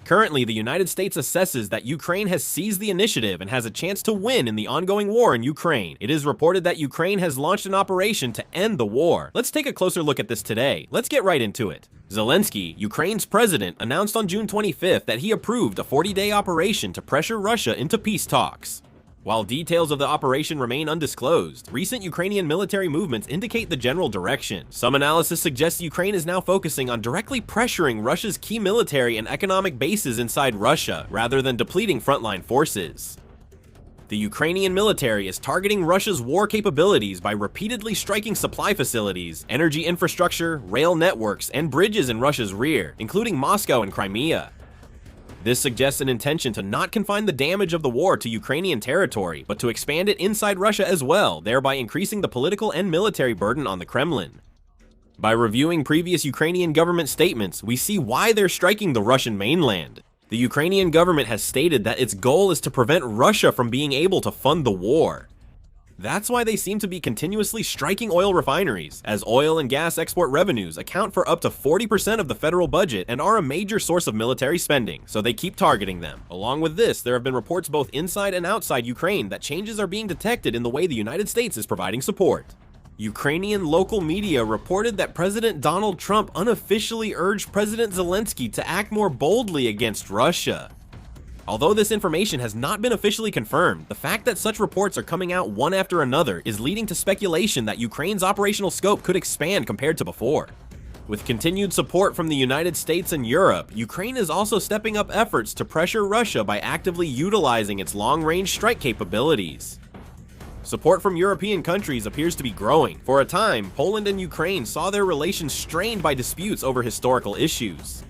Currently, the United States assesses that Ukraine has seized the initiative and has a chance to win in the ongoing war in Ukraine. It is reported that Ukraine has launched an operation to end the war. Let's take a closer look at this today. Let's get right into it. Zelensky, Ukraine's president, announced on June 25th that he approved a 40-day operation to pressure Russia into peace talks. While details of the operation remain undisclosed, recent Ukrainian military movements indicate the general direction. Some analysis suggests Ukraine is now focusing on directly pressuring Russia's key military and economic bases inside Russia, rather than depleting frontline forces. The Ukrainian military is targeting Russia's war capabilities by repeatedly striking supply facilities, energy infrastructure, rail networks, and bridges in Russia's rear, including Moscow and Crimea. This suggests an intention to not confine the damage of the war to Ukrainian territory, but to expand it inside Russia as well, thereby increasing the political and military burden on the Kremlin. By reviewing previous Ukrainian government statements, we see why they're striking the Russian mainland. The Ukrainian government has stated that its goal is to prevent Russia from being able to fund the war. That's why they seem to be continuously striking oil refineries, as oil and gas export revenues account for up to 40% of the federal budget and are a major source of military spending, so they keep targeting them. Along with this, there have been reports both inside and outside Ukraine that changes are being detected in the way the United States is providing support. Ukrainian local media reported that President Donald Trump unofficially urged President Zelensky to act more boldly against Russia. Although this information has not been officially confirmed, the fact that such reports are coming out one after another is leading to speculation that Ukraine's operational scope could expand compared to before. With continued support from the United States and Europe, Ukraine is also stepping up efforts to pressure Russia by actively utilizing its long-range strike capabilities. Support from European countries appears to be growing. For a time, Poland and Ukraine saw their relations strained by disputes over historical issues.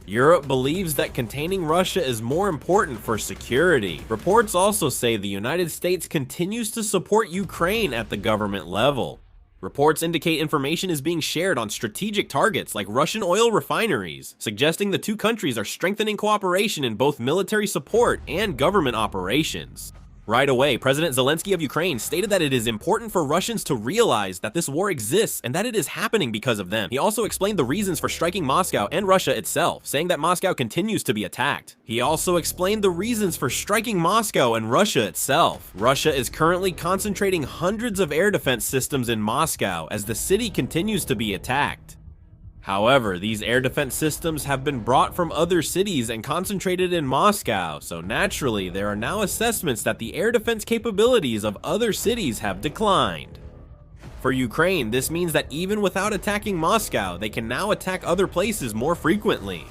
Europe believes that containing Russia is more important for security. Reports also say the United States continues to support Ukraine at the government level. Reports indicate information is being shared on strategic targets like Russian oil refineries, suggesting the two countries are strengthening cooperation in both military support and government operations. Right away, President Zelensky of Ukraine stated that it is important for Russians to realize that this war exists and that it is happening because of them. He also explained the reasons for striking Moscow and Russia itself, saying that Moscow continues to be attacked. He also explained the reasons for striking Moscow and Russia itself. Russia is currently concentrating hundreds of air defense systems in Moscow as the city continues to be attacked. However, these air defense systems have been brought from other cities and concentrated in Moscow, so naturally there are now assessments that the air defense capabilities of other cities have declined. For Ukraine, this means that even without attacking Moscow, they can now attack other places more frequently.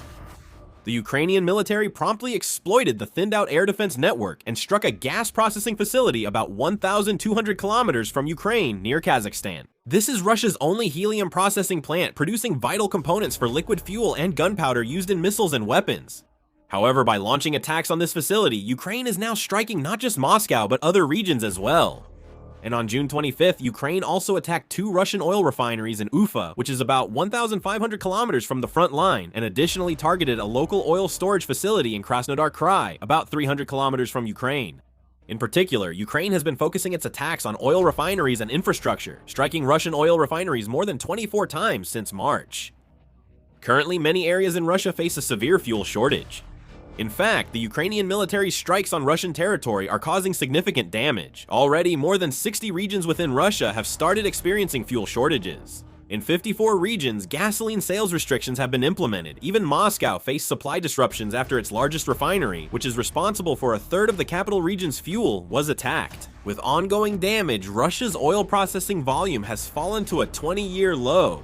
The Ukrainian military promptly exploited the thinned-out air defense network and struck a gas processing facility about 1,200 kilometers from Ukraine near Kazakhstan. This is Russia's only helium processing plant, producing vital components for liquid fuel and gunpowder used in missiles and weapons. However, by launching attacks on this facility, Ukraine is now striking not just Moscow, but other regions as well. And on June 25th, Ukraine also attacked two Russian oil refineries in Ufa, which is about 1,500 kilometers from the front line, and additionally targeted a local oil storage facility in Krasnodar Krai, about 300 kilometers from Ukraine. In particular, Ukraine has been focusing its attacks on oil refineries and infrastructure, striking Russian oil refineries more than 24 times since March. Currently, many areas in Russia face a severe fuel shortage. In fact, the Ukrainian military strikes on Russian territory are causing significant damage. Already, more than 60 regions within Russia have started experiencing fuel shortages. In 54 regions, gasoline sales restrictions have been implemented. Even Moscow faced supply disruptions after its largest refinery, which is responsible for a third of the capital region's fuel, was attacked. With ongoing damage, Russia's oil processing volume has fallen to a 20-year low.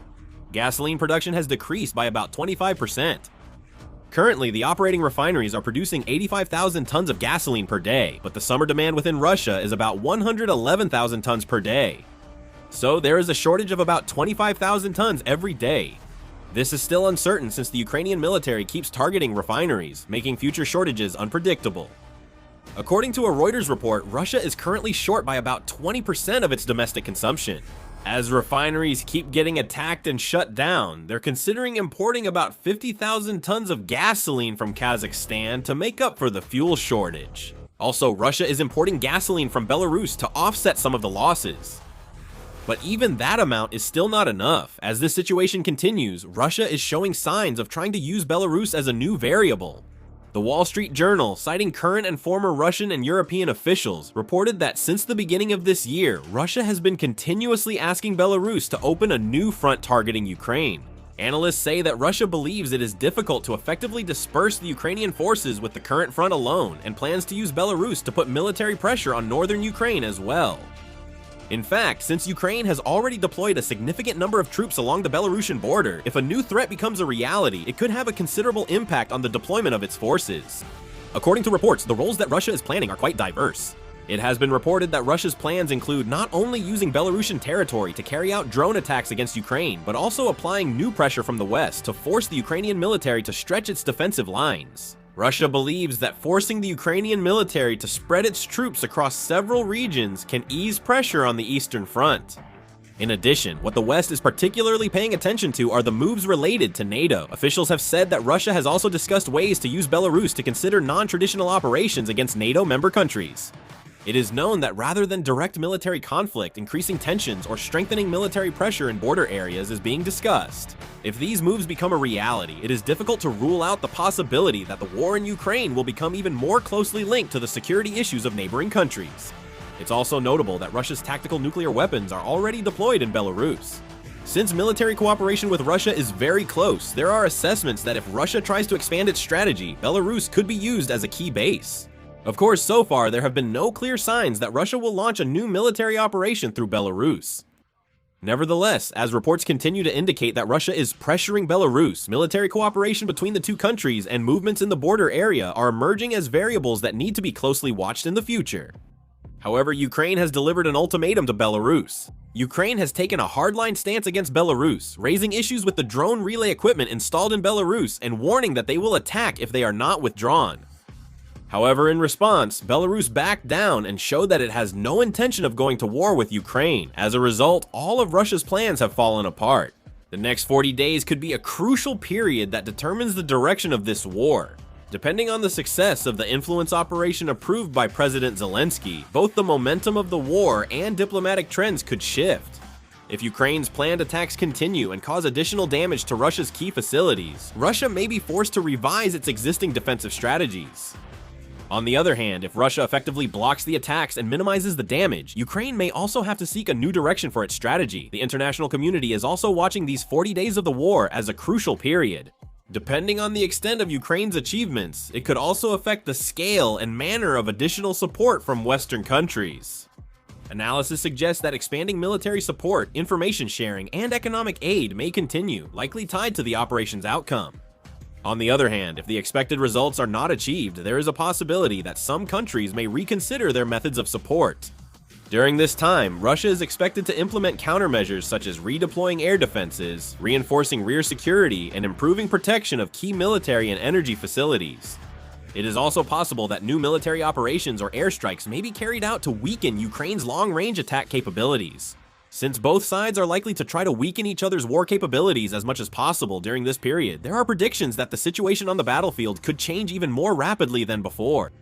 Gasoline production has decreased by about 25%. Currently, the operating refineries are producing 85,000 tons of gasoline per day, but the summer demand within Russia is about 111,000 tons per day. So there is a shortage of about 25,000 tons every day. This is still uncertain since the Ukrainian military keeps targeting refineries, making future shortages unpredictable. According to a Reuters report, Russia is currently short by about 20% of its domestic consumption. As refineries keep getting attacked and shut down, they're considering importing about 50,000 tons of gasoline from Kazakhstan to make up for the fuel shortage. Also, Russia is importing gasoline from Belarus to offset some of the losses. But even that amount is still not enough. As this situation continues, Russia is showing signs of trying to use Belarus as a new variable. The Wall Street Journal, citing current and former Russian and European officials, reported that since the beginning of this year, Russia has been continuously asking Belarus to open a new front targeting Ukraine. Analysts say that Russia believes it is difficult to effectively disperse the Ukrainian forces with the current front alone, and plans to use Belarus to put military pressure on northern Ukraine as well. In fact, since Ukraine has already deployed a significant number of troops along the Belarusian border, if a new threat becomes a reality, it could have a considerable impact on the deployment of its forces. According to reports, the roles that Russia is planning are quite diverse. It has been reported that Russia's plans include not only using Belarusian territory to carry out drone attacks against Ukraine, but also applying new pressure from the West to force the Ukrainian military to stretch its defensive lines. Russia believes that forcing the Ukrainian military to spread its troops across several regions can ease pressure on the Eastern Front. In addition, what the West is particularly paying attention to are the moves related to NATO. Officials have said that Russia has also discussed ways to use Belarus to consider non-traditional operations against NATO member countries. It is known that rather than direct military conflict, increasing tensions or strengthening military pressure in border areas is being discussed. If these moves become a reality, it is difficult to rule out the possibility that the war in Ukraine will become even more closely linked to the security issues of neighboring countries. It's also notable that Russia's tactical nuclear weapons are already deployed in Belarus. Since military cooperation with Russia is very close, there are assessments that if Russia tries to expand its strategy, Belarus could be used as a key base. Of course, so far there have been no clear signs that Russia will launch a new military operation through Belarus. Nevertheless, as reports continue to indicate that Russia is pressuring Belarus, military cooperation between the two countries and movements in the border area are emerging as variables that need to be closely watched in the future. However, Ukraine has delivered an ultimatum to Belarus. Ukraine has taken a hardline stance against Belarus, raising issues with the drone relay equipment installed in Belarus and warning that they will attack if they are not withdrawn. However, in response, Belarus backed down and showed that it has no intention of going to war with Ukraine. As a result, all of Russia's plans have fallen apart. The next 40 days could be a crucial period that determines the direction of this war. Depending on the success of the influence operation approved by President Zelensky, both the momentum of the war and diplomatic trends could shift. If Ukraine's planned attacks continue and cause additional damage to Russia's key facilities, Russia may be forced to revise its existing defensive strategies. On the other hand, if Russia effectively blocks the attacks and minimizes the damage, Ukraine may also have to seek a new direction for its strategy. The international community is also watching these 40 days of the war as a crucial period. Depending on the extent of Ukraine's achievements, it could also affect the scale and manner of additional support from Western countries. Analysis suggests that expanding military support, information sharing, and economic aid may continue, likely tied to the operation's outcome. On the other hand, if the expected results are not achieved, there is a possibility that some countries may reconsider their methods of support. During this time, Russia is expected to implement countermeasures such as redeploying air defenses, reinforcing rear security, and improving protection of key military and energy facilities. It is also possible that new military operations or airstrikes may be carried out to weaken Ukraine's long-range attack capabilities. Since both sides are likely to try to weaken each other's war capabilities as much as possible during this period, there are predictions that the situation on the battlefield could change even more rapidly than before.